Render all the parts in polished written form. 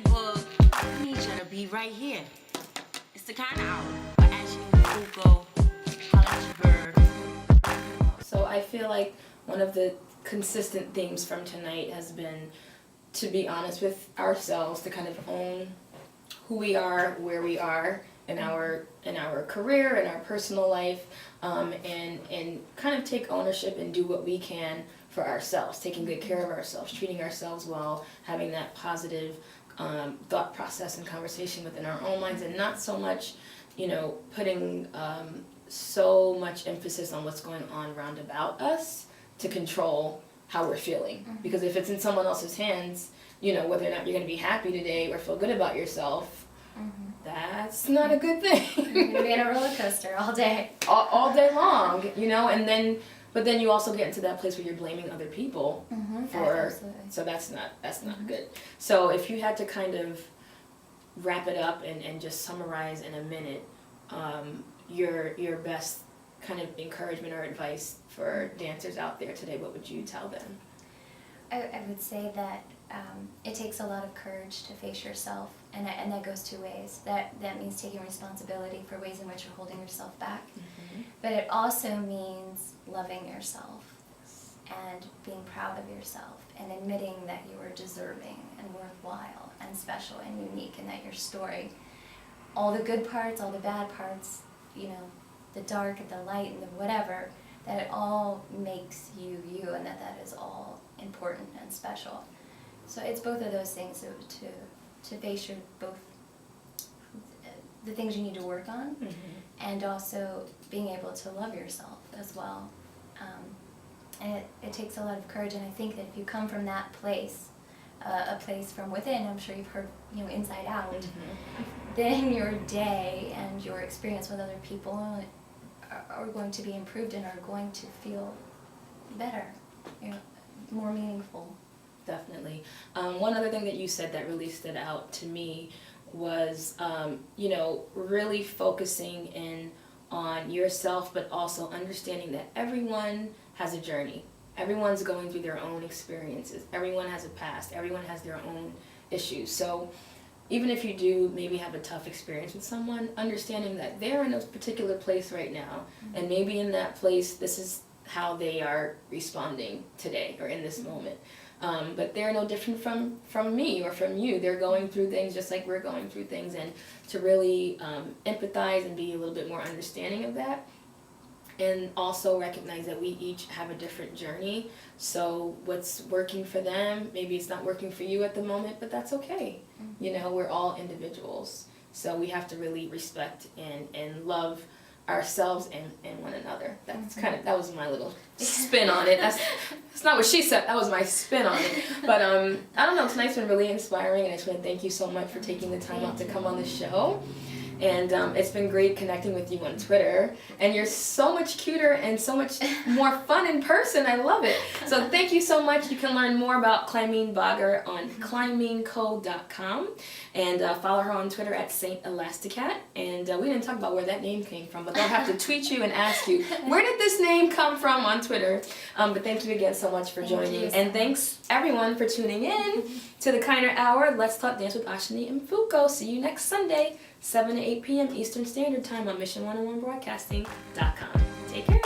book, I need you to be right here. It's the kind of hour for ASHANI, MFUKO, College Bird. So I feel like one of the consistent themes from tonight has been to be honest with ourselves, to kind of own who we are, where we are in our career, in our personal life, and kind of take ownership and do what we can for ourselves, taking good care of ourselves, treating ourselves well, having that positive thought process and conversation within our own minds, and not so much, putting so much emphasis on what's going on round about us to control how we're feeling. Because if it's in someone else's hands, whether or not you're going to be happy today or feel good about yourself, that's not a good thing. You're gonna be in a roller coaster all day. all day long, but then you also get into that place where you're blaming other people for, Absolutely. so that's not good. So if you had to kind of wrap it up and just summarize in a minute, your best kind of encouragement or advice for dancers out there today, what would you tell them? I would say that it takes a lot of courage to face yourself, and that goes two ways. That means taking responsibility for ways in which you're holding yourself back, but it also means loving yourself and being proud of yourself and admitting that you are deserving and worthwhile and special and unique, and that your story, all the good parts, all the bad parts, the dark and the light and the whatever, that it all makes you you, and that is all important and special. So it's both of those things, to face both the things you need to work on, and also being able to love yourself as well. And it takes a lot of courage, and I think that if you come from that place, a place from within, I'm sure you've heard, inside out, then your day and your experience with other people are going to be improved and are going to feel better, more meaningful. Definitely. One other thing that you said that really stood out to me was, really focusing in on yourself, but also understanding that everyone has a journey. Everyone's going through their own experiences. Everyone has a past. Everyone has their own issues. So even if you do maybe have a tough experience with someone, understanding that they're in a particular place right now, and maybe in that place, this is how they are responding today or in this moment. But they're no different from me or from you. They're going through things just like we're going through things, and to really empathize and be a little bit more understanding of that. And also recognize that we each have a different journey. So what's working for them, maybe it's not working for you at the moment, but that's okay. We're all individuals. So we have to really respect and love ourselves and one another. That's that was my little spin on it. That's not what she said, that was my spin on it. But I don't know, tonight's been really inspiring, and I just want to thank you so much for taking the time out to come on the show. And it's been great connecting with you on Twitter, and you're so much cuter and so much more fun in person. I love it. So thank you so much. You can learn more about Clymene Baugher on ClymeneCo.com, and follow her on Twitter at Saint Elasticat. And we didn't talk about where that name came from, but they'll have to tweet you and ask you, where did this name come from on Twitter? But thank you again so much for joining. And thanks everyone for tuning in to the Kinder Hour. Let's Talk Dance with ASHANI and MFUKO. See you next Sunday, 7 to 8 p.m. Eastern Standard Time on Mission101Broadcasting.com. Take care.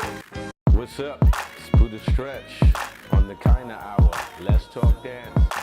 What's up? It's Buddha Stretch on the Kinder Hour. Let's Talk Dance.